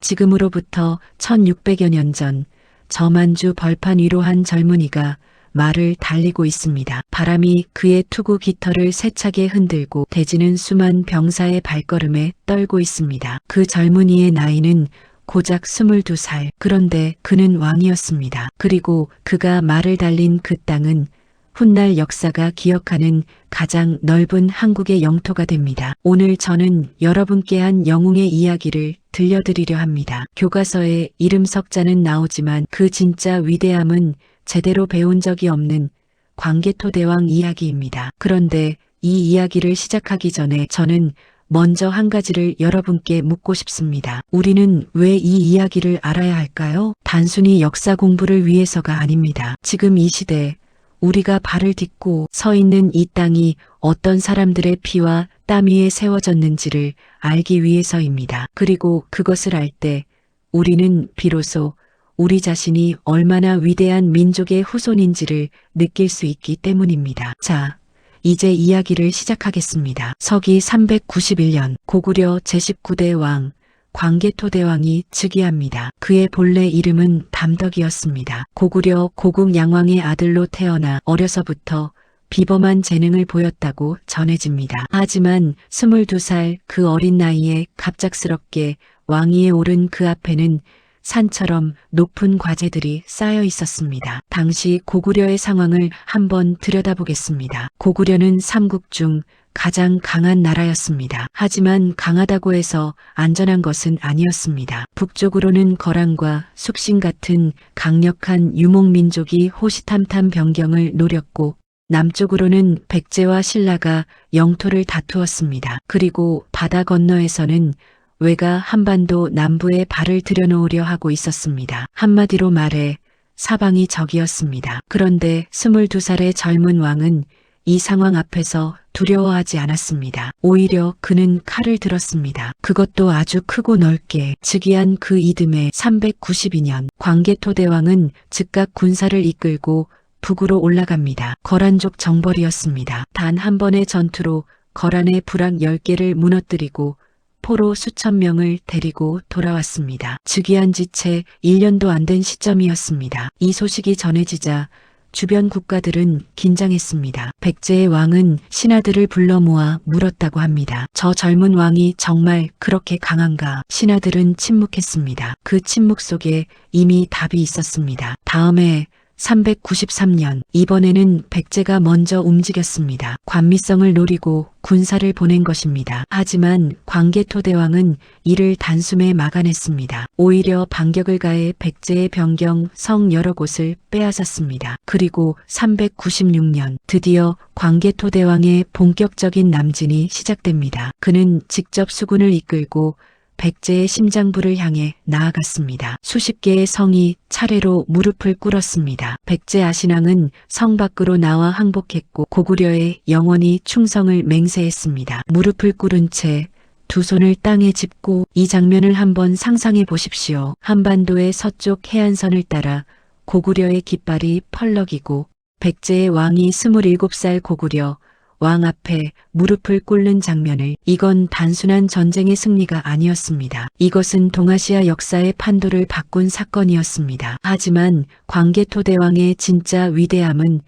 지금으로부터 1600여 년 전 저만주 벌판 위로 한 젊은이가 말을 달리고 있습니다. 바람이 그의 투구 깃털을 세차게 흔들고 대지는 수만 병사의 발걸음에 떨고 있습니다. 그 젊은이의 나이는 고작 22살. 그런데 그는 왕이었습니다. 그리고 그가 말을 달린 그 땅은 훗날 역사가 기억하는 가장 넓은 한국의 영토가 됩니다. 오늘 저는 여러분께 한 영웅의 이야기를 들려드리려 합니다. 교과서에 이름 석자는 나오지만 그 진짜 위대함은 제대로 배운 적이 없는 광개토대왕 이야기입니다. 그런데 이 이야기를 시작하기 전에 저는 먼저 한 가지를 여러분께 묻고 싶습니다. 우리는 왜 이 이야기를 알아야 할까요? 단순히 역사 공부를 위해서가 아닙니다. 지금 이 시대 우리가 발을 딛고 서 있는 이 땅이 어떤 사람들의 피와 땀 위에 세워졌는지를 알기 위해서입니다. 그리고 그것을 알 때 우리는 비로소 우리 자신이 얼마나 위대한 민족의 후손인지를 느낄 수 있기 때문입니다. 자, 이제 이야기를 시작하겠습니다. 서기 391년 고구려 제19대 왕 광개토대왕이 즉위합니다. 그의 본래 이름은 담덕이었습니다. 고구려 고국 양왕의 아들로 태어나 어려서부터 비범한 재능을 보였다고 전해집니다. 하지만 22살 그 어린 나이에 갑작스럽게 왕위에 오른 그 앞에는 산처럼 높은 과제들이 쌓여 있었습니다. 당시 고구려의 상황을 한번 들여다보겠습니다. 고구려는 삼국 중 가장 강한 나라였습니다. 하지만 강하다고 해서 안전한 것은 아니었습니다. 북쪽으로는 거란과 숙신 같은 강력한 유목민족이 호시탐탐 변경을 노렸고 남쪽으로는 백제와 신라가 영토를 다투었습니다. 그리고 바다 건너에서는 왜가 한반도 남부에 발을 들여놓으려 하고 있었습니다. 한마디로 말해 사방이 적이었습니다. 그런데 22살의 젊은 왕은 이 상황 앞에서 두려워하지 않았습니다. 오히려 그는 칼을 들었습니다. 그것도 아주 크고 넓게. 즉위한 그 이듬해 392년 광개토대왕은 즉각 군사를 이끌고 북으로 올라갑니다. 거란족 정벌이었습니다. 단 한 번의 전투로 거란의 부락 10개를 무너뜨리고 포로 수천 명을 데리고 돌아왔습니다. 즉위한 지 채 1년도 안 된 시점이었습니다. 이 소식이 전해지자 주변 국가들은 긴장했습니다. 백제의 왕은 신하들을 불러 모아 물었다고 합니다. 저 젊은 왕이 정말 그렇게 강한가? 신하들은 침묵했습니다. 그 침묵 속에 이미 답이 있었습니다. 다음해 393년 이번에는 백제가 먼저 움직였습니다. 관미성을 노리고 군사를 보낸 것입니다. 하지만 광개토대왕은 이를 단숨에 막아냈습니다. 오히려 반격을 가해 백제의 변경 성 여러 곳을 빼앗았습니다. 그리고 396년 드디어 광개토대왕의 본격적인 남진이 시작됩니다. 그는 직접 수군을 이끌고 백제의 심장부를 향해 나아갔습니다. 수십 개의 성이 차례로 무릎을 꿇었습니다. 백제 아신왕은 성 밖으로 나와 항복했고 고구려에 영원히 충성을 맹세했습니다. 무릎을 꿇은 채 두 손을 땅에 짚고 이 장면을 한번 상상해 보십시오. 한반도의 서쪽 해안선을 따라 고구려의 깃발이 펄럭이고 백제의 왕이 27살 고구려 왕 앞에 무릎을 꿇는 장면을. 이건 단순한 전쟁의 승리가 아니었습니다. 이것은 동아시아 역사의 판도를 바꾼 사건이었습니다. 하지만 광개토대왕의 진짜 위대함은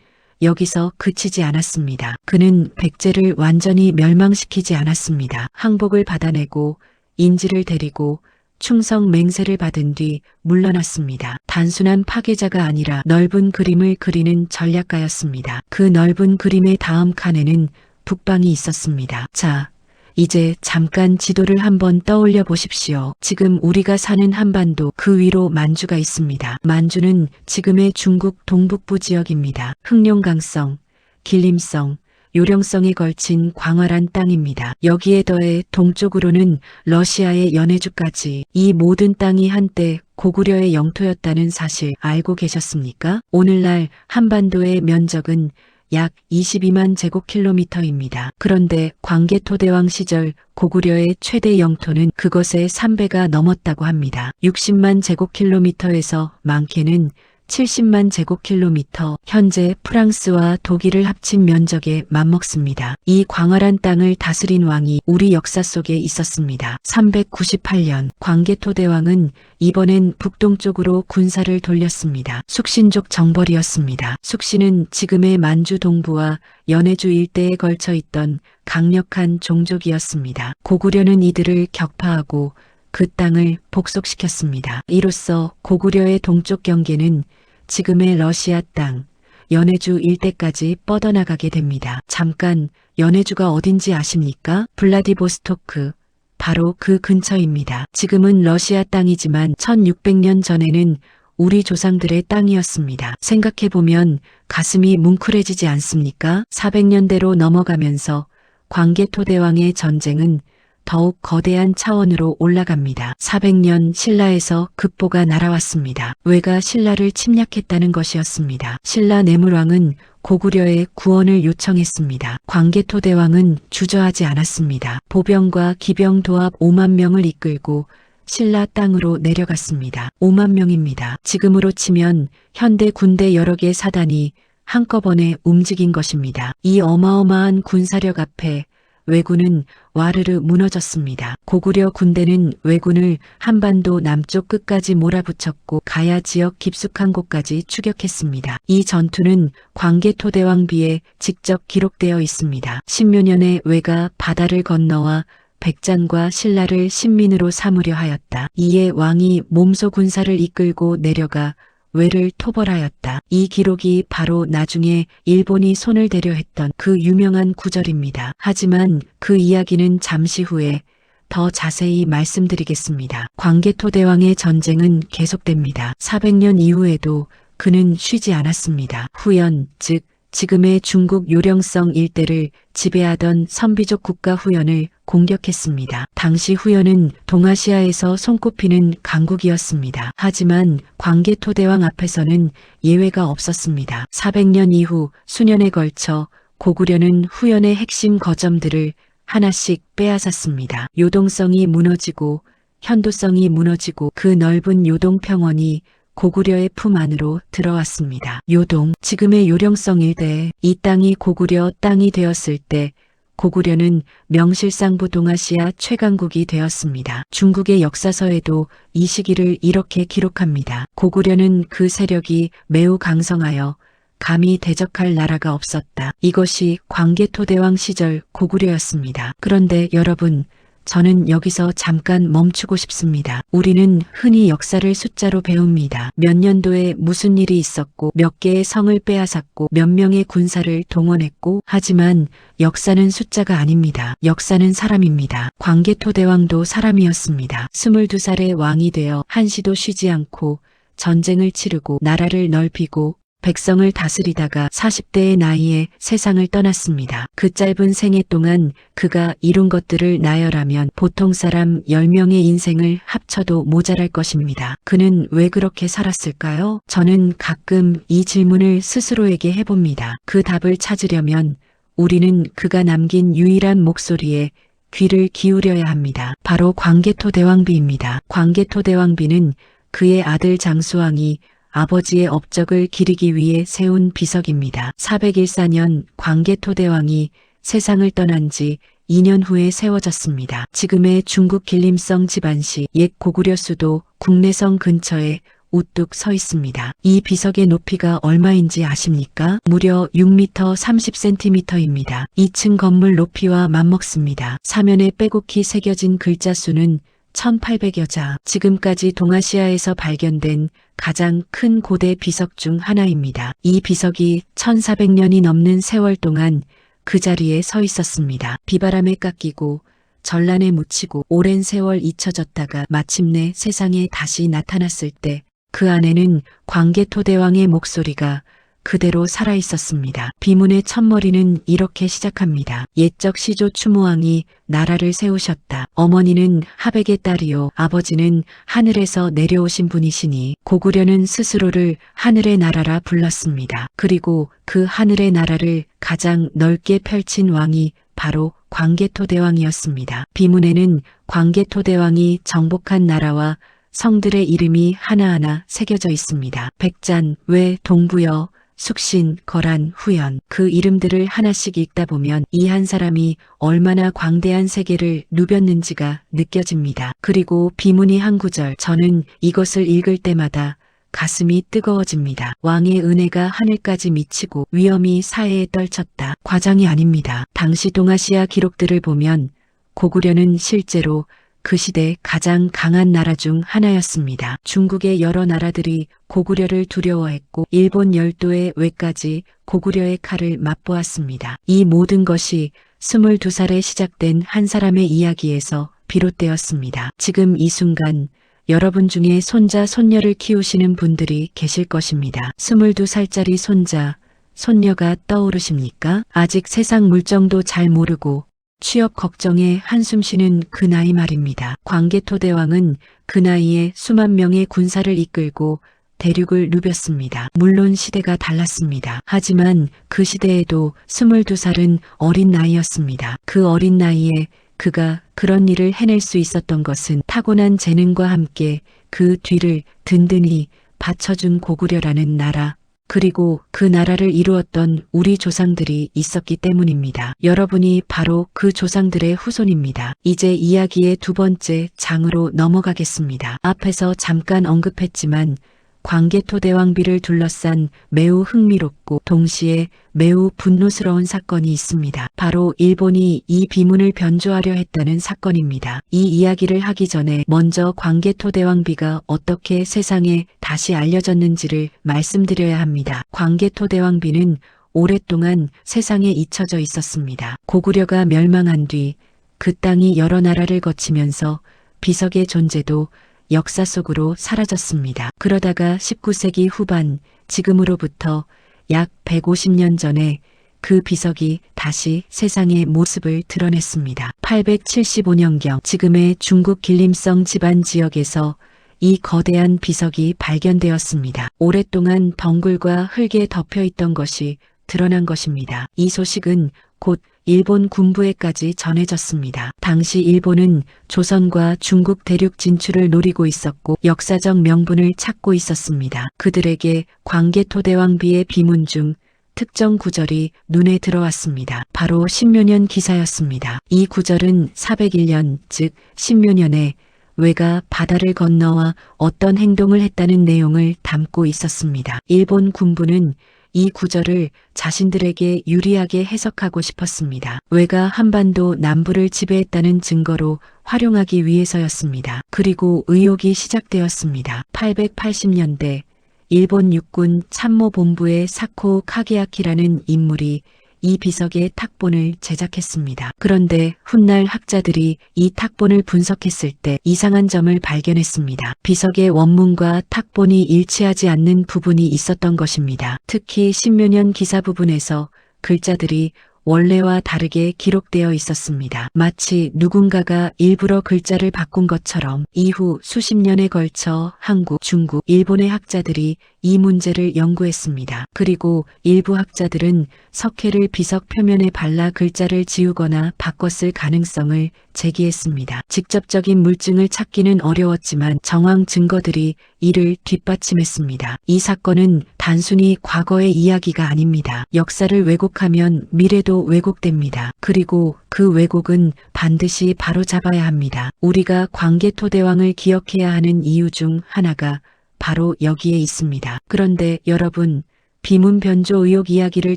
여기서 그치지 않았습니다. 그는 백제를 완전히 멸망시키지 않았습니다. 항복을 받아내고 인지를 데리고 충성 맹세를 받은 뒤 물러났습니다. 단순한 파괴자가 아니라 넓은 그림을 그리는 전략가였습니다. 그 넓은 그림의 다음 칸에는 북방이 있었습니다. 자, 이제 잠깐 지도를 한번 떠올려 보십시오. 지금 우리가 사는 한반도 그 위로 만주가 있습니다. 만주는 지금의 중국 동북부 지역입니다. 흑룡강성, 길림성, 요령성에 걸친 광활한 땅입니다. 여기에 더해 동쪽으로는 러시아의 연해주까지. 이 모든 땅이 한때 고구려의 영토였다는 사실 알고 계셨습니까? 오늘날 한반도의 면적은 약 22만 제곱킬로미터입니다. 그런데 광개토대왕 시절 고구려의 최대 영토는 그것의 3배가 넘었다고 합니다. 60만 제곱킬로미터에서 많게는 70만 제곱킬로미터, 현재 프랑스와 독일을 합친 면적에 맞먹습니다. 이 광활한 땅을 다스린 왕이 우리 역사 속에 있었습니다. 398년 광개토대왕은 이번엔 북동쪽으로 군사를 돌렸습니다. 숙신족 정벌이었습니다. 숙신은 지금의 만주 동부와 연해주 일대에 걸쳐 있던 강력한 종족이었습니다. 고구려는 이들을 격파하고 그 땅을 복속시켰습니다. 이로써 고구려의 동쪽 경계는 지금의 러시아 땅, 연해주 일대까지 뻗어나가게 됩니다. 잠깐, 연해주가 어딘지 아십니까? 블라디보스토크, 바로 그 근처입니다. 지금은 러시아 땅이지만 1600년 전에는 우리 조상들의 땅이었습니다. 생각해보면 가슴이 뭉클해지지 않습니까? 400년대로 넘어가면서 광개토대왕의 전쟁은 더욱 거대한 차원으로 올라갑니다. 400년 신라에서 급보가 날아왔습니다. 왜가 신라를 침략했다는 것이었습니다. 신라 내물왕은 고구려에 구원을 요청했습니다. 광개토대왕은 주저하지 않았습니다. 보병과 기병 도합 5만 명을 이끌고 신라 땅으로 내려갔습니다. 5만 명입니다. 지금으로 치면 현대 군대 여러 개 사단이 한꺼번에 움직인 것입니다. 이 어마어마한 군사력 앞에 왜군은 와르르 무너졌습니다. 고구려 군대는 왜군을 한반도 남쪽 끝까지 몰아붙였고 가야 지역 깊숙한 곳까지 추격했습니다. 이 전투는 광개토대왕비에 직접 기록되어 있습니다. 십묘년에 왜가 바다를 건너와 백잔과 신라를 신민으로 삼으려 하였다. 이에 왕이 몸소 군사를 이끌고 내려가 왜를 토벌하였다. 이 기록이 바로 나중에 일본이 손을 대려 했던 그 유명한 구절입니다. 하지만 그 이야기는 잠시 후에 더 자세히 말씀드리겠습니다. 광개토대왕의 전쟁은 계속됩니다. 400년 이후에도 그는 쉬지 않았습니다. 후연, 즉 지금의 중국 요령성 일대를 지배하던 선비족 국가 후연을 공격했습니다. 당시 후연은 동아시아에서 손꼽히는 강국이었습니다. 하지만 광개토대왕 앞에서는 예외가 없었습니다. 400년 이후 수년에 걸쳐 고구려는 후연의 핵심 거점들을 하나씩 빼앗았습니다. 요동성이 무너지고 현도성이 무너지고 그 넓은 요동평원이 고구려의 품 안으로 들어왔습니다. 요동, 지금의 요령성 일대, 이 땅이 고구려 땅이 되었을 때 고구려는 명실상부 동아시아 최강국이 되었습니다. 중국의 역사서에도 이 시기를 이렇게 기록합니다. 고구려는 그 세력이 매우 강성하여 감히 대적할 나라가 없었다. 이것이 광개토대왕 시절 고구려였습니다. 그런데 여러분, 저는 여기서 잠깐 멈추고 싶습니다. 우리는 흔히 역사를 숫자로 배웁니다. 몇 년도에 무슨 일이 있었고 몇 개의 성을 빼앗았고 몇 명의 군사를 동원했고, 하지만 역사는 숫자가 아닙니다. 역사는 사람입니다. 광개토대왕도 사람이었습니다. 22살의 왕이 되어 한시도 쉬지 않고 전쟁을 치르고 나라를 넓히고 백성을 다스리다가 40대의 나이에 세상을 떠났습니다. 그 짧은 생애 동안 그가 이룬 것들을 나열하면 보통 사람 10명의 인생을 합쳐도 모자랄 것입니다. 그는 왜 그렇게 살았을까요? 저는 가끔 이 질문을 스스로에게 해봅니다. 그 답을 찾으려면 우리는 그가 남긴 유일한 목소리에 귀를 기울여야 합니다. 바로 광개토대왕비입니다. 광개토대왕비는 그의 아들 장수왕이 아버지의 업적을 기리기 위해 세운 비석입니다. 414년 광개토대왕이 세상을 떠난 지 2년 후에 세워졌습니다. 지금의 중국 길림성 지반시 옛 고구려 수도 국내성 근처에 우뚝 서 있습니다. 이 비석의 높이가 얼마인지 아십니까? 무려 6m 30cm입니다. 2층 건물 높이와 맞먹습니다. 사면에 빼곡히 새겨진 글자 수는 1800여 자, 지금까지 동아시아에서 발견된 가장 큰 고대 비석 중 하나입니다. 이 비석이 1400년이 넘는 세월 동안 그 자리에 서 있었습니다. 비바람에 깎이고 전란에 묻히고 오랜 세월 잊혀졌다가 마침내 세상에 다시 나타났을 때 그 안에는 광개토대왕의 목소리가 그대로 살아있었습니다. 비문의 첫머리는 이렇게 시작합니다. 옛적 시조 추모왕이 나라를 세우셨다. 어머니는 하백의 딸이요. 아버지는 하늘에서 내려오신 분이시니 고구려는 스스로를 하늘의 나라라 불렀습니다. 그리고 그 하늘의 나라를 가장 넓게 펼친 왕이 바로 광개토대왕이었습니다. 비문에는 광개토대왕이 정복한 나라와 성들의 이름이 하나하나 새겨져 있습니다. 백잔, 외, 동부여, 숙신, 거란, 후연. 그 이름들을 하나씩 읽다 보면 이 한 사람이 얼마나 광대한 세계를 누볐는지가 느껴집니다. 그리고 비문이 한 구절, 저는 이것을 읽을 때마다 가슴이 뜨거워집니다. 왕의 은혜가 하늘까지 미치고 위엄이 사해에 떨쳤다. 과장이 아닙니다. 당시 동아시아 기록들을 보면 고구려는 실제로 그 시대 가장 강한 나라 중 하나였습니다. 중국의 여러 나라들이 고구려를 두려워했고 일본 열도의 외까지 고구려의 칼을 맛보았습니다. 이 모든 것이 22살에 시작된 한 사람의 이야기에서 비롯되었습니다. 지금 이 순간 여러분 중에 손자, 손녀를 키우시는 분들이 계실 것입니다. 22살짜리 손자, 손녀가 떠오르십니까? 아직 세상 물정도 잘 모르고 취업 걱정에 한숨 쉬는 그 나이 말입니다. 광개토대왕은 그 나이에 수만 명의 군사를 이끌고 대륙을 누볐습니다. 물론 시대가 달랐습니다. 하지만 그 시대에도 22살은 어린 나이였습니다. 그 어린 나이에 그가 그런 일을 해낼 수 있었던 것은 타고난 재능과 함께 그 뒤를 든든히 받쳐준 고구려라는 나라, 그리고 그 나라를 이루었던 우리 조상들이 있었기 때문입니다. 여러분이 바로 그 조상들의 후손입니다. 이제 이야기의 두 번째 장으로 넘어가겠습니다. 앞에서 잠깐 언급했지만 광개토대왕비를 둘러싼 매우 흥미롭고 동시에 매우 분노스러운 사건이 있습니다. 바로 일본이 이 비문을 변조하려 했다는 사건입니다. 이 이야기를 하기 전에 먼저 광개토대왕비가 어떻게 세상에 다시 알려졌는지를 말씀드려야 합니다. 광개토대왕비는 오랫동안 세상에 잊혀져 있었습니다. 고구려가 멸망한 뒤 그 땅이 여러 나라를 거치면서 비석의 존재도 역사 속으로 사라졌습니다. 그러다가 19세기 후반, 지금으로부터 약 150년 전에 그 비석이 다시 세상의 모습을 드러냈습니다. 875년경 지금의 중국 길림성 지반 지역에서 이 거대한 비석이 발견되었습니다. 오랫동안 덩굴과 흙에 덮여 있던 것이 드러난 것입니다. 이 소식은 곧 일본 군부에까지 전해졌습니다. 당시 일본은 조선과 중국 대륙 진출을 노리고 있었고 역사적 명분을 찾고 있었습니다. 그들에게 광개토대왕비의 비문 중 특정 구절이 눈에 들어왔습니다. 바로 신묘년 기사였습니다. 이 구절은 401년, 즉 신묘년에 외가 바다를 건너와 어떤 행동을 했다는 내용을 담고 있었습니다. 일본 군부는 이 구절을 자신들에게 유리하게 해석하고 싶었습니다. 외가 한반도 남부를 지배했다는 증거로 활용하기 위해서였습니다. 그리고 의혹이 시작되었습니다. 880년대 일본 육군 참모본부의 사코 카게아키라는 인물이 이 비석의 탁본을 제작했습니다. 그런데 훗날 학자들이 이 탁본을 분석했을 때 이상한 점을 발견했습니다. 비석의 원문과 탁본이 일치하지 않는 부분이 있었던 것입니다. 특히 신묘년 기사 부분에서 글자들이 원래와 다르게 기록되어 있었습니다. 마치 누군가가 일부러 글자를 바꾼 것처럼. 이후 수십 년에 걸쳐 한국, 중국, 일본의 학자들이 이 문제를 연구했습니다. 그리고 일부 학자들은 석회를 비석 표면에 발라 글자를 지우거나 바꿨을 가능성을 제기했습니다. 직접적인 물증을 찾기는 어려웠지만 정황 증거들이 이를 뒷받침했습니다. 이 사건은 단순히 과거의 이야기가 아닙니다. 역사를 왜곡하면 미래도 왜곡됩니다. 그리고 그 왜곡은 반드시 바로잡아야 합니다. 우리가 광개토대왕을 기억해야 하는 이유 중 하나가 바로 여기에 있습니다. 그런데 여러분, 비문 변조 의혹 이야기를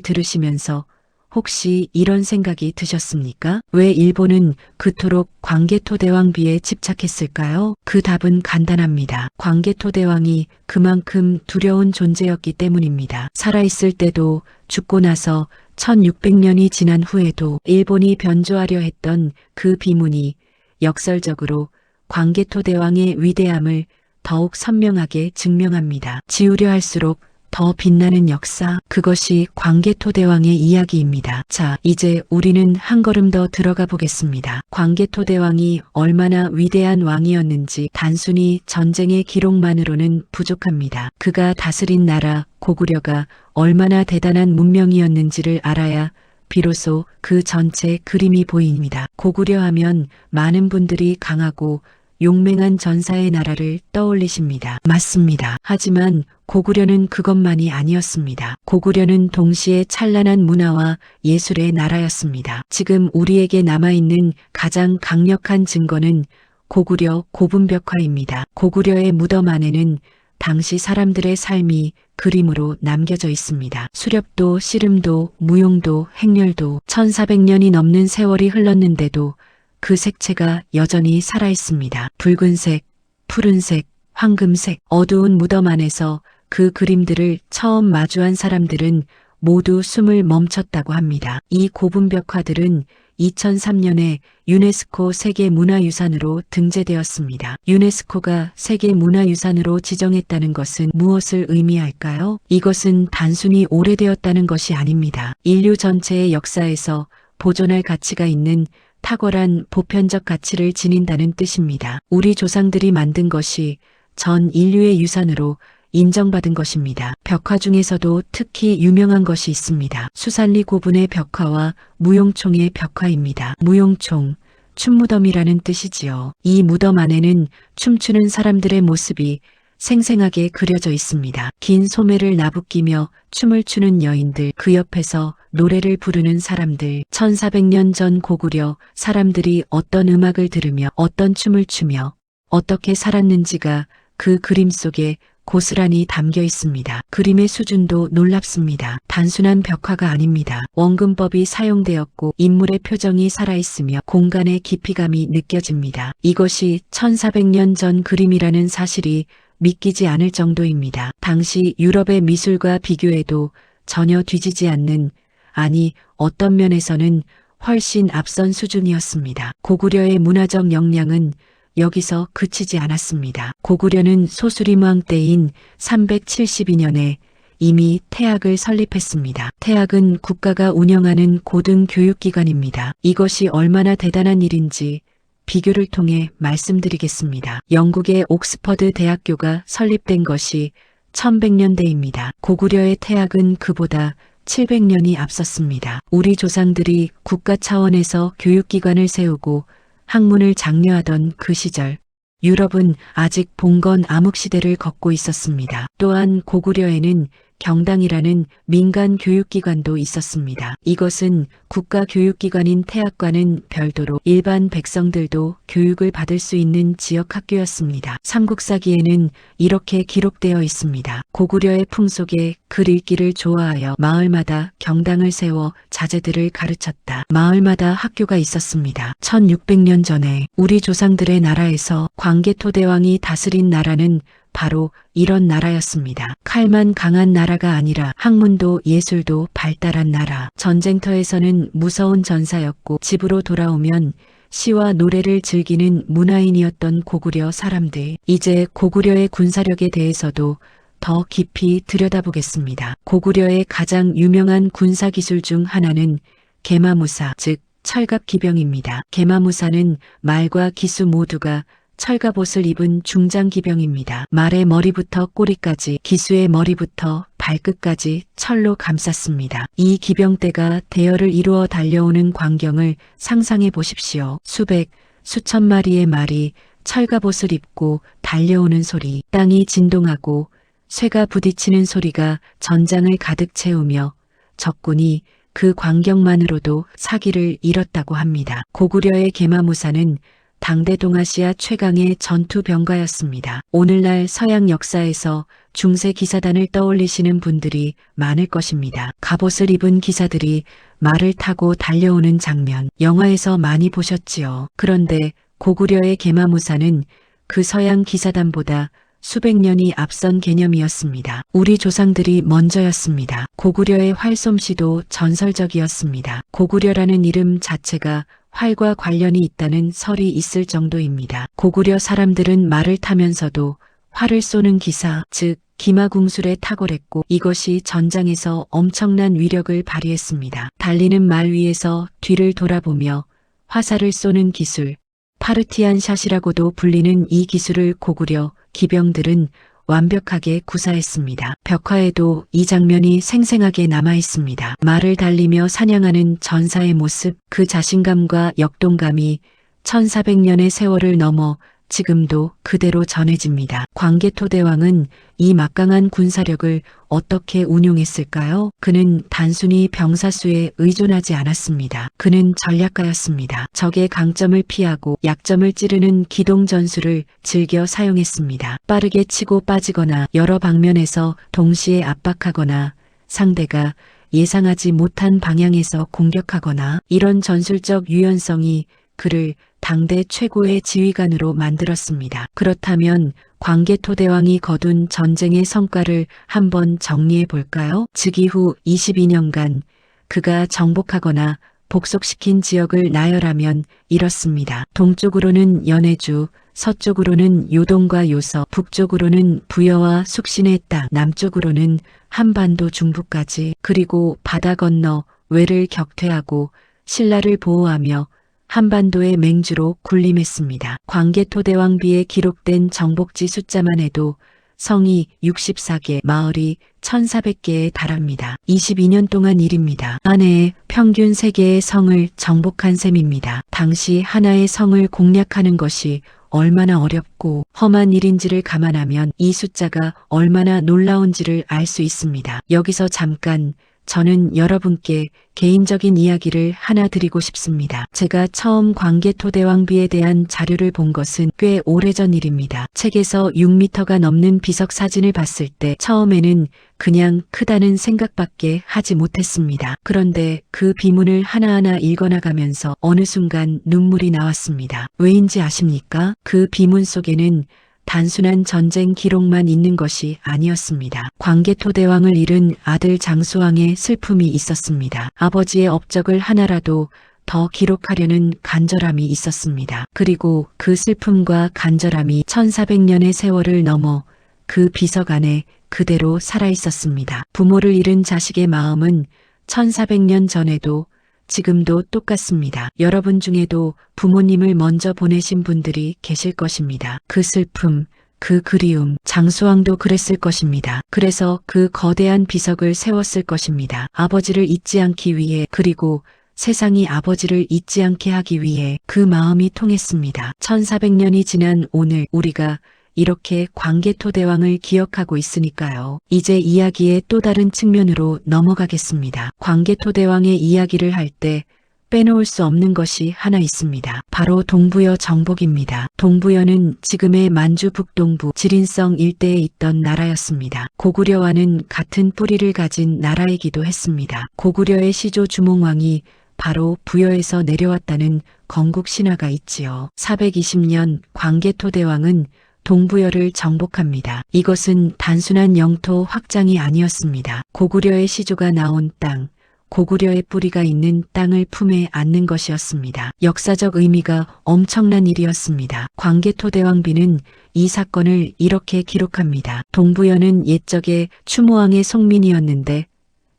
들으시면서 혹시 이런 생각이 드셨습니까? 왜 일본은 그토록 광개토대왕비에 집착했을까요? 그 답은 간단합니다. 광개토대왕이 그만큼 두려운 존재였기 때문입니다. 살아있을 때도 죽고 나서 1600년이 지난 후에도 일본이 변조하려 했던 그 비문이 역설적으로 광개토대왕의 위대함을 더욱 선명하게 증명합니다. 지우려 할수록 더 빛나는 역사, 그것이 광개토대왕의 이야기입니다. 자, 이제 우리는 한 걸음 더 들어가 보겠습니다. 광개토대왕이 얼마나 위대한 왕이었는지 단순히 전쟁의 기록만으로는 부족합니다. 그가 다스린 나라 고구려가 얼마나 대단한 문명이었는지를 알아야 비로소 그 전체 그림이 보입니다. 고구려 하면 많은 분들이 강하고 용맹한 전사의 나라를 떠올리십니다. 맞습니다. 하지만 고구려는 그것만이 아니었습니다. 고구려는 동시에 찬란한 문화와 예술의 나라였습니다. 지금 우리에게 남아있는 가장 강력한 증거는 고구려 고분벽화입니다. 고구려의 무덤 안에는 당시 사람들의 삶이 그림으로 남겨져 있습니다. 수렵도, 씨름도, 무용도, 행렬도 1400년이 넘는 세월이 흘렀는데도 그 색채가 여전히 살아있습니다. 붉은색, 푸른색, 황금색, 어두운 무덤 안에서 그 그림들을 처음 마주한 사람들은 모두 숨을 멈췄다고 합니다. 이 고분벽화들은 2003년에 유네스코 세계문화유산으로 등재되었습니다. 유네스코가 세계문화유산으로 지정했다는 것은 무엇을 의미할까요? 이것은 단순히 오래되었다는 것이 아닙니다. 인류 전체의 역사에서 보존할 가치가 있는 탁월한 보편적 가치를 지닌다는 뜻입니다. 우리 조상들이 만든 것이 전 인류의 유산으로 인정받은 것입니다. 벽화 중에서도 특히 유명한 것이 있습니다. 수산리 고분의 벽화와 무용총의 벽화입니다. 무용총, 춤무덤이라는 뜻이지요. 이 무덤 안에는 춤추는 사람들의 모습이 생생하게 그려져 있습니다. 긴 소매를 나부끼며 춤을 추는 여인들, 그 옆에서 노래를 부르는 사람들, 1400년 전 고구려 사람들이 어떤 음악을 들으며 어떤 춤을 추며 어떻게 살았는지가 그 그림 속에 고스란히 담겨 있습니다. 그림의 수준도 놀랍습니다. 단순한 벽화가 아닙니다. 원근법이 사용되었고 인물의 표정이 살아있으며 공간의 깊이감이 느껴집니다. 이것이 1400년 전 그림이라는 사실이 믿기지 않을 정도입니다. 당시 유럽의 미술과 비교해도 전혀 뒤지지 않는, 아니 어떤 면에서는 훨씬 앞선 수준이었습니다. 고구려의 문화적 역량은 여기서 그치지 않았습니다. 고구려는 소수림왕 때인 372년에 이미 태학을 설립했습니다. 태학은 국가가 운영하는 고등교육기관입니다. 이것이 얼마나 대단한 일인지 비교를 통해 말씀드리겠습니다. 영국의 옥스퍼드 대학교가 설립된 것이 1100년대입니다. 고구려의 태학은 그보다 700년이 앞섰습니다. 우리 조상들이 국가 차원에서 교육기관을 세우고 학문을 장려하던 그 시절, 유럽은 아직 봉건 암흑시대를 걷고 있었습니다. 또한 고구려에는 경당이라는 민간 교육기관도 있었습니다. 이것은 국가 교육기관인 태학과는 별도로 일반 백성들도 교육을 받을 수 있는 지역 학교였습니다. 삼국사기에는 이렇게 기록되어 있습니다. 고구려의 풍속에 글 읽기를 좋아하여 마을마다 경당을 세워 자제들을 가르쳤다. 마을마다 학교가 있었습니다. 1600년 전에 우리 조상들의 나라에서 광개토대왕이 다스린 나라는 바로 이런 나라였습니다. 칼만 강한 나라가 아니라 학문도 예술도 발달한 나라. 전쟁터에서는 무서운 전사였고 집으로 돌아오면 시와 노래를 즐기는 문화인이었던 고구려 사람들. 이제 고구려의 군사력에 대해서도 더 깊이 들여다보겠습니다. 고구려의 가장 유명한 군사기술 중 하나는 계마무사, 즉 철갑기병입니다. 계마무사는 말과 기수 모두가 철갑옷을 입은 중장기병입니다. 말의 머리부터 꼬리까지, 기수의 머리부터 발끝까지 철로 감쌌습니다. 이 기병대가 대열을 이루어 달려오는 광경을 상상해 보십시오. 수백, 수천 마리의 말이 철갑옷을 입고 달려오는 소리, 땅이 진동하고 쇠가 부딪히는 소리가 전장을 가득 채우며 적군이 그 광경만으로도 사기를 잃었다고 합니다. 고구려의 계마무사는 당대 동아시아 최강의 전투병가였습니다. 오늘날 서양 역사에서 중세 기사단을 떠올리시는 분들이 많을 것입니다. 갑옷을 입은 기사들이 말을 타고 달려오는 장면, 영화에서 많이 보셨지요. 그런데 고구려의 계마무사는 그 서양 기사단보다 수백 년이 앞선 개념이었습니다. 우리 조상들이 먼저였습니다. 고구려의 활솜씨도 전설적이었습니다. 고구려라는 이름 자체가 활과 관련이 있다는 설이 있을 정도입니다. 고구려 사람들은 말을 타면서도 활을 쏘는 기사, 즉 기마궁술에 탁월했고 이것이 전장에서 엄청난 위력을 발휘했습니다. 달리는 말 위에서 뒤를 돌아보며 화살을 쏘는 기술, 파르티안 샷이라고도 불리는 이 기술을 고구려 기병들은 완벽하게 구사했습니다. 벽화에도 이 장면이 생생하게 남아 있습니다. 말을 달리며 사냥하는 전사의 모습, 그 자신감과 역동감이 1400년의 세월을 넘어 지금도 그대로 전해집니다. 광개토대왕은 이 막강한 군사력을 어떻게 운용했을까요? 그는 단순히 병사수에 의존하지 않았습니다. 그는 전략가였습니다. 적의 강점을 피하고 약점을 찌르는 기동전술을 즐겨 사용했습니다. 빠르게 치고 빠지거나 여러 방면에서 동시에 압박하거나 상대가 예상하지 못한 방향에서 공격하거나, 이런 전술적 유연성이 그를 당대 최고의 지휘관으로 만들었습니다. 그렇다면 광개토대왕이 거둔 전쟁의 성과를 한번 정리해 볼까요? 즉위 후 22년간 그가 정복하거나 복속시킨 지역을 나열하면 이렇습니다. 동쪽으로는 연해주, 서쪽으로는 요동과 요서, 북쪽으로는 부여와 숙신의 땅, 남쪽으로는 한반도 중부까지, 그리고 바다 건너 외를 격퇴하고 신라를 보호하며 한반도의 맹주로 군림했습니다. 광개토대왕비에 기록된 정복지 숫자만 해도 성이 64개, 마을이 1400개에 달합니다. 22년 동안 일입니다. 한 해에 평균 3개의 성을 정복한 셈입니다. 당시 하나의 성을 공략하는 것이 얼마나 어렵고 험한 일인지를 감안하면 이 숫자가 얼마나 놀라운지를 알 수 있습니다. 여기서 잠깐 저는 여러분께 개인적인 이야기를 하나 드리고 싶습니다. 제가 처음 광개토대왕비에 대한 자료를 본 것은 꽤 오래전 일입니다. 책에서 6m가 넘는 비석 사진을 봤을 때 처음에는 그냥 크다는 생각밖에 하지 못했습니다. 그런데 그 비문을 하나하나 읽어나가면서 어느 순간 눈물이 나왔습니다. 왜인지 아십니까? 그 비문 속에는 단순한 전쟁 기록만 있는 것이 아니었습니다. 광개토대왕을 잃은 아들 장수왕의 슬픔이 있었습니다. 아버지의 업적을 하나라도 더 기록하려는 간절함이 있었습니다. 그리고 그 슬픔과 간절함이 1400년의 세월을 넘어 그 비석 안에 그대로 살아있었습니다. 부모를 잃은 자식의 마음은 1400년 전에도 지금도 똑같습니다. 여러분 중에도 부모님을 먼저 보내신 분들이 계실 것입니다. 그 슬픔, 그 그리움, 장수왕도 그랬을 것입니다. 그래서 그 거대한 비석을 세웠을 것입니다. 아버지를 잊지 않기 위해, 그리고 세상이 아버지를 잊지 않게 하기 위해 그 마음이 통했습니다. 1400년이 지난 오늘 우리가 이렇게 광개토대왕을 기억하고 있으니까요. 이제 이야기의 또 다른 측면으로 넘어가겠습니다. 광개토대왕의 이야기를 할 때 빼놓을 수 없는 것이 하나 있습니다. 바로 동부여 정복입니다. 동부여는 지금의 만주 북동부 지린성 일대에 있던 나라였습니다. 고구려와는 같은 뿌리를 가진 나라이기도 했습니다. 고구려의 시조 주몽왕이 바로 부여에서 내려왔다는 건국 신화가 있지요. 420년 광개토대왕은 동부여를 정복합니다. 이것은 단순한 영토 확장이 아니었습니다. 고구려의 시조가 나온 땅, 고구려의 뿌리가 있는 땅을 품에 안는 것이었습니다. 역사적 의미가 엄청난 일이었습니다. 광개토대왕비는 이 사건을 이렇게 기록합니다. 동부여는 옛적에 추모왕의 속민이었는데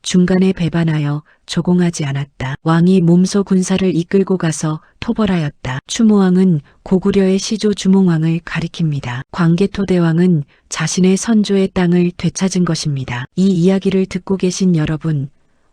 중간에 배반하여 조공하지 않았다. 왕이 몸소 군사를 이끌고 가서 토벌하였다. 추모왕은 고구려의 시조 주몽왕을 가리킵니다. 광개토대왕은 자신의 선조의 땅을 되찾은 것입니다. 이 이야기를 듣고 계신 여러분,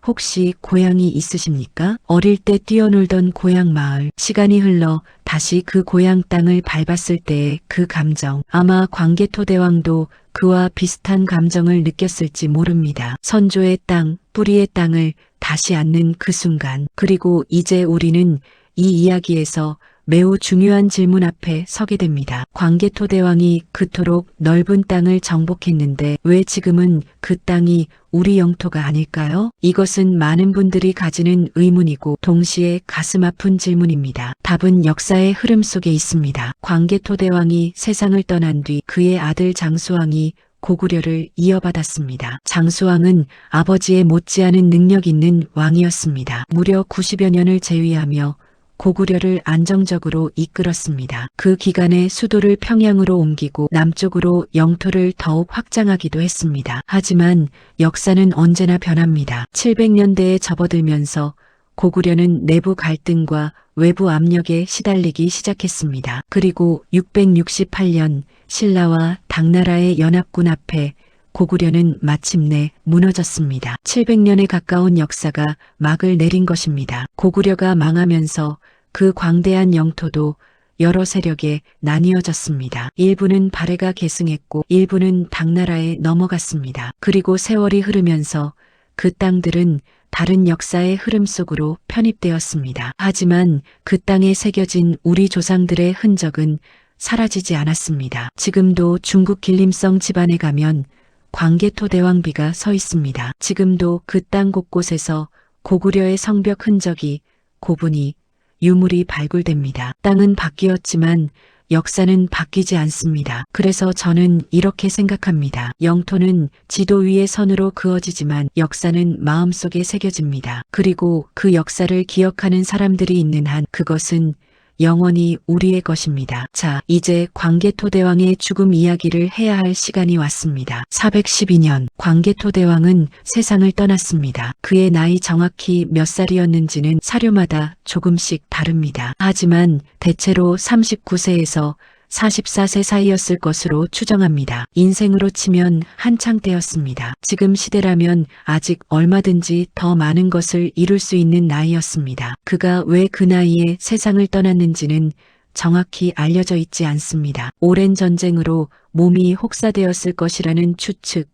혹시 고향이 있으십니까? 어릴 때 뛰어놀던 고향 마을, 시간이 흘러 다시 그 고향 땅을 밟았을 때의 그 감정, 아마 광개토대왕도 그와 비슷한 감정을 느꼈을지 모릅니다. 선조의 땅, 뿌리의 땅을 다시 앉는 그 순간, 그리고 이제 우리는 이 이야기에서 매우 중요한 질문 앞에 서게 됩니다. 광개토대왕이 그토록 넓은 땅을 정복했는데 왜 지금은 그 땅이 우리 영토가 아닐까요? 이것은 많은 분들이 가지는 의문이고 동시에 가슴 아픈 질문입니다. 답은 역사의 흐름 속에 있습니다. 광개토대왕이 세상을 떠난 뒤 그의 아들 장수왕이 고구려를 이어받았습니다. 장수왕은 아버지의 못지않은 능력 있는 왕이었습니다. 무려 90여 년을 재위하며 고구려를 안정적으로 이끌었습니다. 그 기간에 수도를 평양으로 옮기고 남쪽으로 영토를 더욱 확장하기도 했습니다. 하지만 역사는 언제나 변합니다. 700년대에 접어들면서 고구려는 내부 갈등과 외부 압력에 시달리기 시작했습니다. 그리고 668년 신라와 당나라의 연합군 앞에 고구려는 마침내 무너졌습니다. 700년에 가까운 역사가 막을 내린 것입니다. 고구려가 망하면서 그 광대한 영토도 여러 세력에 나뉘어졌습니다. 일부는 발해가 계승했고 일부는 당나라에 넘어갔습니다. 그리고 세월이 흐르면서 그 땅들은 다른 역사의 흐름 속으로 편입되었습니다. 하지만 그 땅에 새겨진 우리 조상들의 흔적은 사라지지 않았습니다. 지금도 중국 길림성 집안에 가면 광개토대왕비가 서 있습니다. 지금도 그 땅 곳곳에서 고구려의 성벽 흔적이 고분이 유물이 발굴됩니다. 땅은 바뀌었지만 역사는 바뀌지 않습니다. 그래서 저는 이렇게 생각합니다. 영토는 지도 위의 선으로 그어지지만 역사는 마음속에 새겨집니다. 그리고 그 역사를 기억하는 사람들이 있는 한 그것은 영원히 우리의 것입니다. 자, 이제 광개토대왕의 죽음 이야기를 해야 할 시간이 왔습니다. 412년 광개토대왕은 세상을 떠났습니다. 그의 나이 정확히 몇 살이었는지는 사료마다 조금씩 다릅니다. 하지만 대체로 39세에서 44세 사이였을 것으로 추정합니다. 인생으로 치면 한창 때였습니다. 지금 시대라면 아직 얼마든지 더 많은 것을 이룰 수 있는 나이였습니다. 그가 왜 그 나이에 세상을 떠났는지는 정확히 알려져 있지 않습니다. 오랜 전쟁으로 몸이 혹사되었을 것이라는 추측,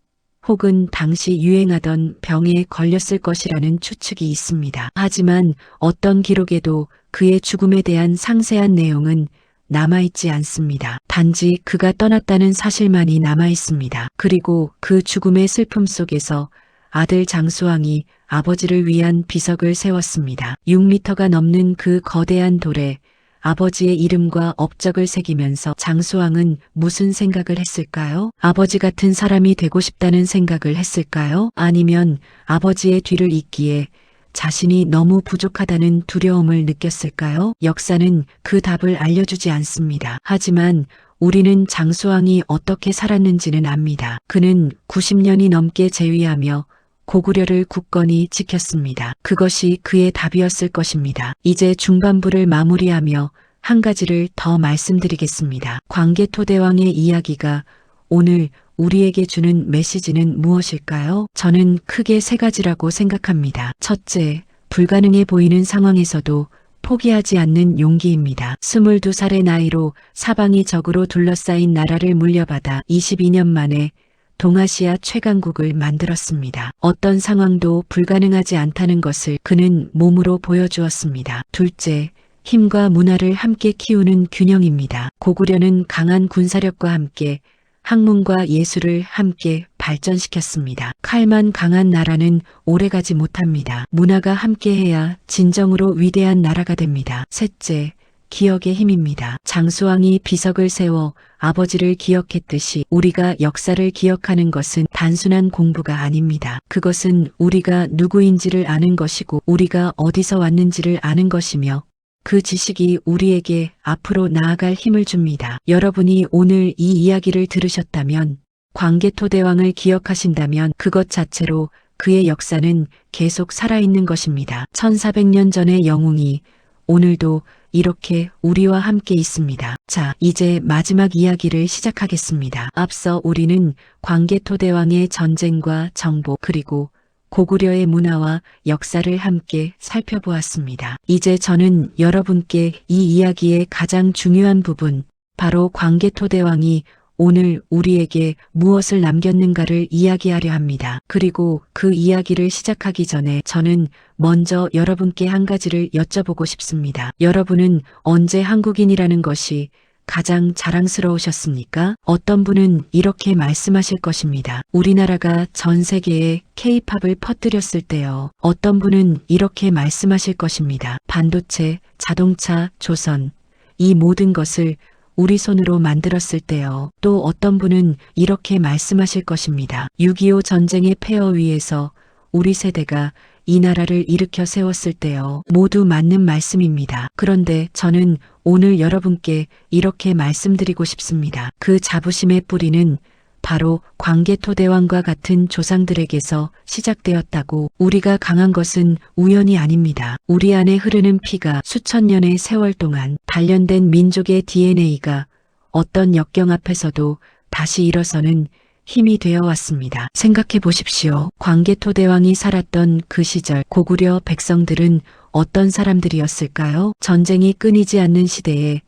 혹은 당시 유행하던 병에 걸렸을 것이라는 추측이 있습니다. 하지만 어떤 기록에도 그의 죽음에 대한 상세한 내용은 남아있지 않습니다. 단지 그가 떠났다는 사실만이 남아있습니다. 그리고 그 죽음의 슬픔 속에서 아들 장수왕이 아버지를 위한 비석을 세웠습니다. 6m가 넘는 그 거대한 돌에 아버지의 이름과 업적을 새기면서 장수왕은 무슨 생각을 했을까요? 아버지 같은 사람이 되고 싶다는 생각을 했을까요? 아니면 아버지의 뒤를 잇기에 자신이 너무 부족하다는 두려움을 느꼈을까요? 역사는 그 답을 알려주지 않습니다. 하지만 우리는 장수왕이 어떻게 살았는지는 압니다. 그는 90년이 넘게 재위하며 고구려를 굳건히 지켰습니다. 그것이 그의 답이었을 것입니다. 이제 중반부를 마무리하며 한 가지를 더 말씀드리겠습니다. 광개토대왕의 이야기가 오늘 우리에게 주는 메시지는 무엇일까요? 저는 크게 세 가지라고 생각합니다. 첫째, 불가능해 보이는 상황에서도 포기하지 않는 용기입니다. 22살의 나이로 사방이 적으로 둘러싸인 나라를 물려받아 22년 만에 동아시아 최강국을 만들었습니다. 어떤 상황도 불가능하지 않다는 것을 그는 몸으로 보여주었습니다. 둘째, 힘과 문화를 함께 키우는 균형입니다. 고구려는 강한 군사력과 함께 학문과 예술을 함께 발전시켰습니다. 칼만 강한 나라는 오래가지 못합니다. 문화가 함께해야 진정으로 위대한 나라가 됩니다. 셋째, 기억의 힘입니다. 장수왕이 비석을 세워 아버지를 기억했듯이 우리가 역사를 기억하는 것은 단순한 공부가 아닙니다. 그것은 우리가 누구인지를 아는 것이고 우리가 어디서 왔는지를 아는 것이며 그 지식이 우리에게 앞으로 나아갈 힘을 줍니다. 여러분이 오늘 이 이야기를 들으셨다면, 광개토대왕을 기억하신다면 그것 자체로 그의 역사는 계속 살아있는 것입니다. 1400년 전의 영웅이 오늘도 이렇게 우리와 함께 있습니다. 자, 이제 마지막 이야기를 시작하겠습니다. 앞서 우리는 광개토대왕의 전쟁과 정복 그리고 고구려의 문화와 역사를 함께 살펴보았습니다. 이제 저는 여러분께 이 이야기의 가장 중요한 부분, 바로 광개토대왕이 오늘 우리에게 무엇을 남겼는가를 이야기하려 합니다. 그리고 그 이야기를 시작하기 전에 저는 먼저 여러분께 한 가지를 여쭤보고 싶습니다. 여러분은 언제 한국인이라는 것이 가장 자랑스러우셨습니까? 어떤 분은 이렇게 말씀하실 것입니다. 우리나라가 전 세계에 K-팝을 퍼뜨렸을 때요. 어떤 분은 이렇게 말씀하실 것입니다. 반도체, 자동차, 조선, 이 모든 것을 우리 손으로 만들었을 때요. 또 어떤 분은 이렇게 말씀하실 것입니다. 6.25 전쟁의 폐허 위에서 우리 세대가 이 나라를 일으켜 세웠을 때요. 모두 맞는 말씀입니다. 그런데 저는 오늘 여러분께 이렇게 말씀드리고 싶습니다. 그 자부심의 뿌리는 바로 광개토대왕과 같은 조상들에게서 시작되었다고. 우리가 강한 것은 우연이 아닙니다. 우리 안에 흐르는 피가 수천 년의 세월 동안 단련된 민족의 DNA가 어떤 역경 앞에서도 다시 일어서는 힘이 되어 왔습니다. 생각해 보십시오. 광개토대왕이 살았던 그 시절 고구려 백성들은 어떤 사람들이었을까요? 전쟁이 끊이지 않는 시대에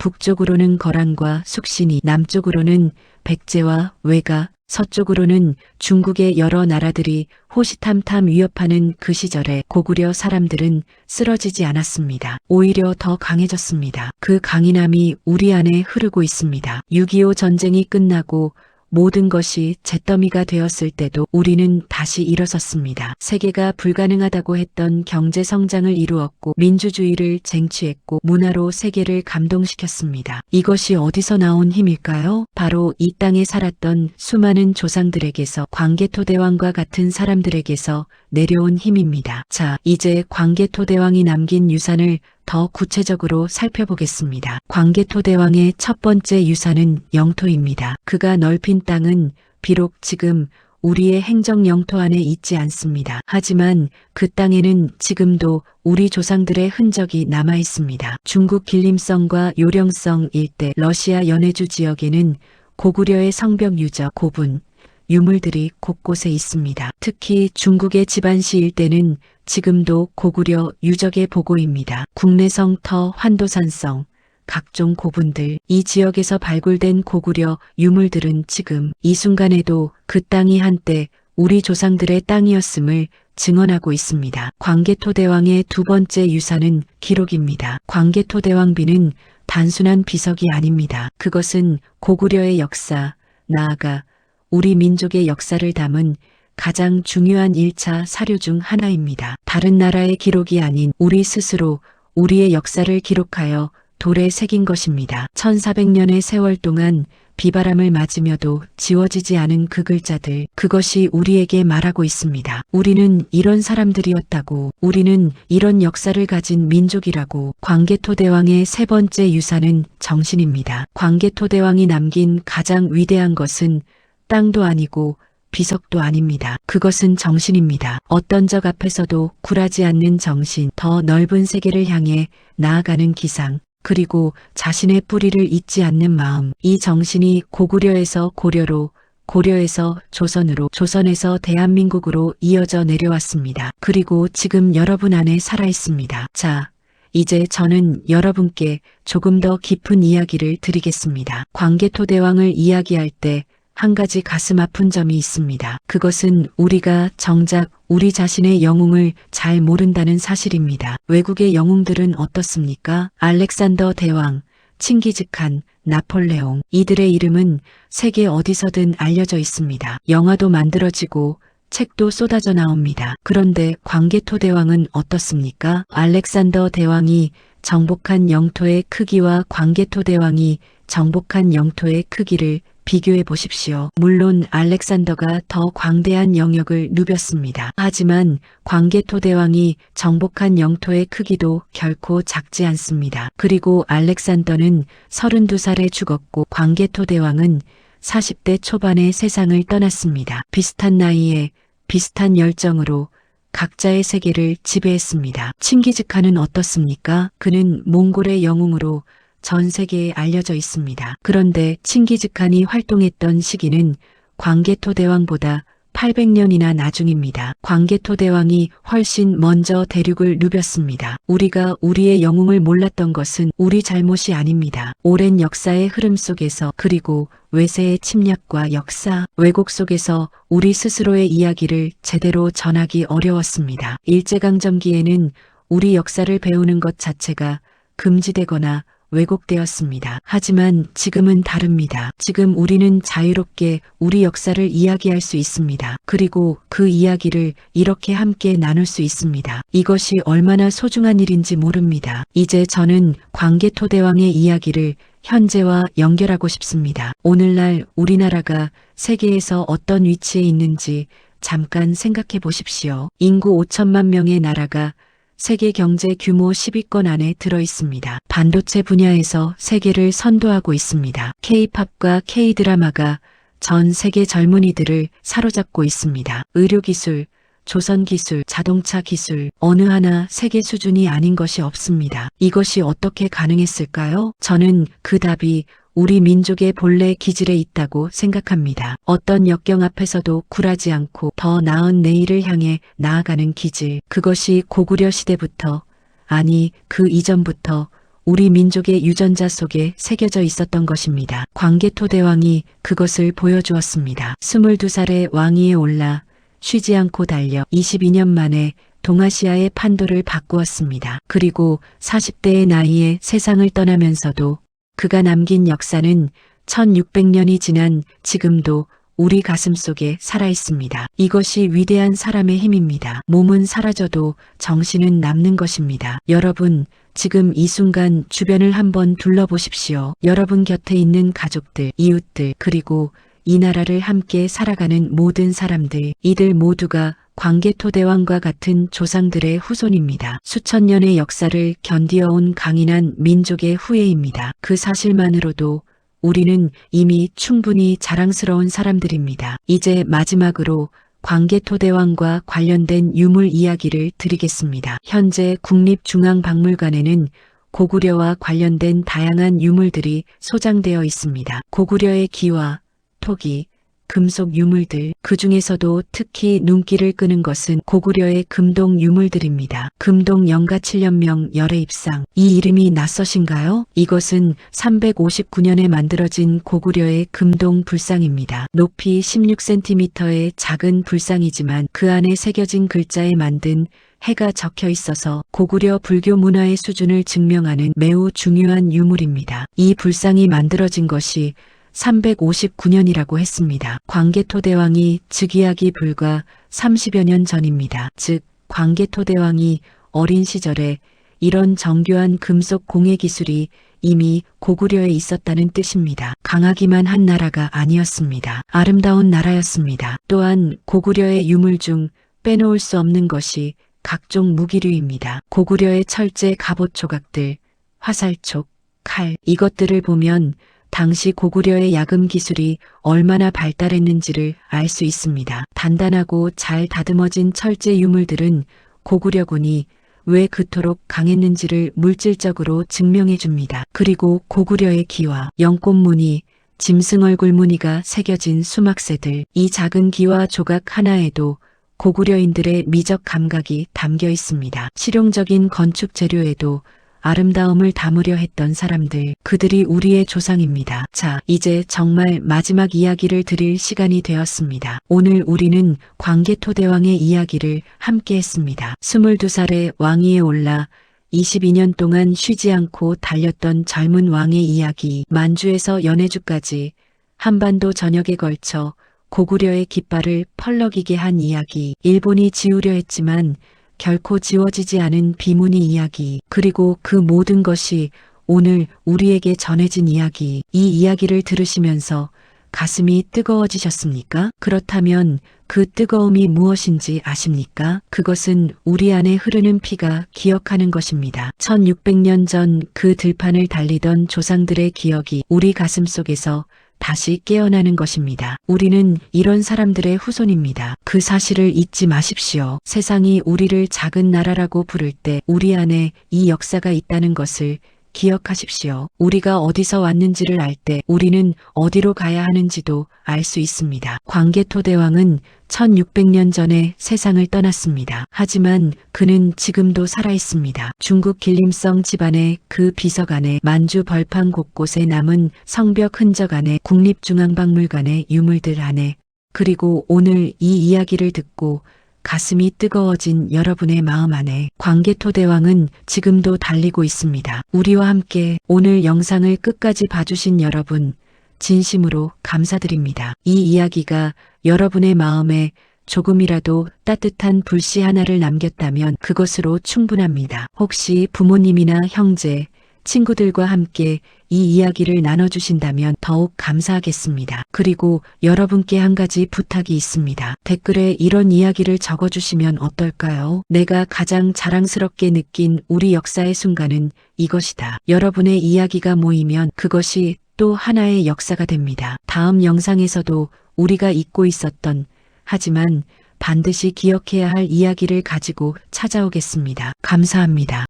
북쪽으로는 거란과 숙신이, 남쪽으로는 백제와 외가, 서쪽으로는 중국의 여러 나라들이 호시탐탐 위협하는 그 시절에 고구려 사람들은 쓰러지지 않았습니다. 오히려 더 강해졌습니다. 그 강인함이 우리 안에 흐르고 있습니다. 6.25 전쟁이 끝나고 모든 것이 잿더미가 되었을 때도 우리는 다시 일어섰습니다. 세계가 불가능하다고 했던 경제 성장을 이루었고 민주주의를 쟁취했고 문화로 세계를 감동시켰습니다. 이것이 어디서 나온 힘일까요? 바로 이 땅에 살았던 수많은 조상들에게서, 광개토대왕과 같은 사람들에게서 내려온 힘입니다. 자, 이제 광개토대왕이 남긴 유산을 더 구체적으로 살펴보겠습니다. 광개토대왕의 첫 번째 유산은 영토입니다. 그가 넓힌 땅은 비록 지금 우리의 행정 영토 안에 있지 않습니다. 하지만 그 땅에는 지금도 우리 조상들의 흔적이 남아 있습니다. 중국 길림성과 요령성 일대, 러시아 연해주 지역에는 고구려의 성벽 유적, 고분, 유물들이 곳곳에 있습니다. 특히 중국의 지반시 일대는 지금도 고구려 유적의 보고입니다. 국내성 터, 환도산성, 각종 고분들, 이 지역에서 발굴된 고구려 유물들은 지금 이 순간에도 그 땅이 한때 우리 조상들의 땅이었음을 증언하고 있습니다. 광개토대왕의 두 번째 유산은 기록입니다. 광개토대왕비는 단순한 비석이 아닙니다. 그것은 고구려의 역사, 나아가 우리 민족의 역사를 담은 가장 중요한 1차 사료 중 하나입니다. 다른 나라의 기록이 아닌 우리 스스로 우리의 역사를 기록하여 돌에 새긴 것입니다. 1400년의 세월 동안 비바람을 맞으며도 지워지지 않은 그 글자들, 그것이 우리에게 말하고 있습니다. 우리는 이런 사람들이었다고, 우리는 이런 역사를 가진 민족이라고. 광개토대왕의 세 번째 유산은 정신입니다. 광개토대왕이 남긴 가장 위대한 것은 땅도 아니고 비석도 아닙니다. 그것은 정신입니다. 어떤 적 앞에서도 굴하지 않는 정신, 더 넓은 세계를 향해 나아가는 기상, 그리고 자신의 뿌리를 잊지 않는 마음. 이 정신이 고구려에서 고려로, 고려에서 조선으로, 조선에서 대한민국으로 이어져 내려왔습니다. 그리고 지금 여러분 안에 살아 있습니다. 자, 이제 저는 여러분께 조금 더 깊은 이야기를 드리겠습니다. 광개토대왕을 이야기할 때 한 가지 가슴 아픈 점이 있습니다. 그것은 우리가 정작 우리 자신의 영웅을 잘 모른다는 사실입니다. 외국의 영웅들은 어떻습니까? 알렉산더 대왕, 칭기즈칸, 나폴레옹, 이들의 이름은 세계 어디서든 알려져 있습니다. 영화도 만들어지고 책도 쏟아져 나옵니다. 그런데 광개토대왕은 어떻습니까? 알렉산더 대왕이 정복한 영토의 크기와 광개토대왕이 정복한 영토의 크기를 비교해 보십시오. 물론 알렉산더가 더 광대한 영역을 누볐습니다. 하지만 광개토대왕이 정복한 영토의 크기도 결코 작지 않습니다. 그리고 알렉산더는 32살에 죽었고 광개토대왕은 40대 초반에 세상을 떠났습니다. 비슷한 나이에 비슷한 열정으로 각자의 세계를 지배했습니다. 칭기즈칸은 어떻습니까? 그는 몽골의 영웅으로 전 세계에 알려져 있습니다. 그런데 칭기즈칸이 활동했던 시기는 광개토대왕보다 800년이나 나중입니다. 광개토대왕이 훨씬 먼저 대륙을 누볐습니다. 우리가 우리의 영웅을 몰랐던 것은 우리 잘못이 아닙니다. 오랜 역사의 흐름 속에서, 그리고 외세의 침략과 역사, 왜곡 속에서 우리 스스로의 이야기를 제대로 전하기 어려웠습니다. 일제강점기에는 우리 역사를 배우는 것 자체가 금지되거나 왜곡되었습니다. 하지만 지금은 다릅니다. 지금 우리는 자유롭게 우리 역사를 이야기할 수 있습니다. 그리고 그 이야기를 이렇게 함께 나눌 수 있습니다. 이것이 얼마나 소중한 일인지 모릅니다. 이제 저는 광개토대왕의 이야기를 현재와 연결하고 싶습니다. 오늘날 우리나라가 세계에서 어떤 위치에 있는지 잠깐 생각해 보십시오. 인구 5천만 명의 나라가 세계 경제 규모 10위권 안에 들어 있습니다. 반도체 분야에서 세계를 선도하고 있습니다. K-팝과 K-드라마가 전 세계 젊은이들을 사로잡고 있습니다. 의료기술, 조선기술, 자동차 기술, 어느 하나 세계 수준이 아닌 것이 없습니다. 이것이 어떻게 가능했을까요? 저는 그 답이 우리 민족의 본래 기질에 있다고 생각합니다. 어떤 역경 앞에서도 굴하지 않고 더 나은 내일을 향해 나아가는 기질. 그것이 고구려 시대부터, 아니 그 이전부터 우리 민족의 유전자 속에 새겨져 있었던 것입니다. 광개토대왕이 그것을 보여주었습니다. 22살의 왕위에 올라 쉬지 않고 달려 22년 만에 동아시아의 판도를 바꾸었습니다. 그리고 40대의 나이에 세상을 떠나면서도 그가 남긴 역사는 1600년이 지난 지금도 우리 가슴 속에 살아 있습니다. 이것이 위대한 사람의 힘입니다. 몸은 사라져도 정신은 남는 것입니다. 여러분, 지금 이 순간 주변을 한번 둘러보십시오. 여러분 곁에 있는 가족들, 이웃들, 그리고 이 나라를 함께 살아가는 모든 사람들, 이들 모두가 광개토대왕과 같은 조상들의 후손입니다. 수천 년의 역사를 견디어온 강인한 민족의 후예입니다. 그 사실만으로도 우리는 이미 충분히 자랑스러운 사람들입니다. 이제 마지막으로 광개토대왕과 관련된 유물 이야기를 드리겠습니다. 현재 국립중앙박물관에는 고구려와 관련된 다양한 유물들이 소장되어 있습니다. 고구려의 기와, 토기, 금속 유물들, 그 중에서도 특히 눈길을 끄는 것은 고구려의 금동 유물들입니다. 금동 영가칠년명 열애입상. 이 이름이 낯서신가요? 이것은 359년에 만들어진 고구려의 금동 불상입니다. 높이 16cm의 작은 불상이지만 그 안에 새겨진 글자에 만든 해가 적혀 있어서 고구려 불교 문화의 수준을 증명하는 매우 중요한 유물입니다. 이 불상이 만들어진 것이 359년이라고 했습니다. 광개토대왕이 즉위하기 불과 30여 년 전입니다. 즉 광개토대왕이 어린 시절에 이런 정교한 금속 공예 기술이 이미 고구려에 있었다는 뜻입니다. 강하기만 한 나라가 아니었습니다. 아름다운 나라였습니다. 또한 고구려의 유물 중 빼놓을 수 없는 것이 각종 무기류입니다. 고구려의 철제 갑옷 조각들, 화살촉, 칼, 이것들을 보면 당시 고구려의 야금 기술이 얼마나 발달했는지를 알 수 있습니다. 단단하고 잘 다듬어진 철제 유물들은 고구려군이 왜 그토록 강했는지를 물질적으로 증명해 줍니다. 그리고 고구려의 기와, 연꽃무늬, 짐승 얼굴 무늬가 새겨진 수막새들, 이 작은 기와 조각 하나에도 고구려인들의 미적 감각이 담겨 있습니다. 실용적인 건축 재료에도 아름다움을 담으려 했던 사람들, 그들이 우리의 조상입니다. 자, 이제 정말 마지막 이야기를 드릴 시간이 되었습니다. 오늘 우리는 광개토대왕의 이야기를 함께 했습니다. 22살의 왕위에 올라 22년 동안 쉬지 않고 달렸던 젊은 왕의 이야기, 만주에서 연해주까지 한반도 전역에 걸쳐 고구려의 깃발을 펄럭이게 한 이야기, 일본이 지우려 했지만 결코 지워지지 않은 비문의 이야기, 그리고 그 모든 것이 오늘 우리에게 전해진 이야기, 이 이야기를 들으시면서 가슴이 뜨거워지셨습니까? 그렇다면 그 뜨거움이 무엇인지 아십니까? 그것은 우리 안에 흐르는 피가 기억하는 것입니다. 1600년 전 그 들판을 달리던 조상들의 기억이 우리 가슴 속에서 다시 깨어나는 것입니다. 우리는 이런 사람들의 후손입니다. 그 사실을 잊지 마십시오. 세상이 우리를 작은 나라라고 부를 때 우리 안에 이 역사가 있다는 것을 기억하십시오. 우리가 어디서 왔는지를 알 때 우리는 어디로 가야 하는지도 알 수 있습니다. 광개토대왕은 1600년 전에 세상을 떠났습니다. 하지만 그는 지금도 살아있습니다. 중국 길림성 집안의 그 비석 안에, 만주 벌판 곳곳에 남은 성벽 흔적 안에, 국립중앙박물관의 유물들 안에, 그리고 오늘 이 이야기를 듣고 가슴이 뜨거워진 여러분의 마음 안에 광개토대왕은 지금도 달리고 있습니다. 우리와 함께 오늘 영상을 끝까지 봐주신 여러분, 진심으로 감사드립니다. 이 이야기가 여러분의 마음에 조금이라도 따뜻한 불씨 하나를 남겼다면 그것으로 충분합니다. 혹시 부모님이나 형제, 친구들과 함께 이 이야기를 나눠주신다면 더욱 감사하겠습니다. 그리고 여러분께 한 가지 부탁이 있습니다. 댓글에 이런 이야기를 적어주시면 어떨까요? 내가 가장 자랑스럽게 느낀 우리 역사의 순간은 이것이다. 여러분의 이야기가 모이면 그것이 또 하나의 역사가 됩니다. 다음 영상에서도 우리가 잊고 있었던, 하지만 반드시 기억해야 할 이야기를 가지고 찾아오겠습니다. 감사합니다.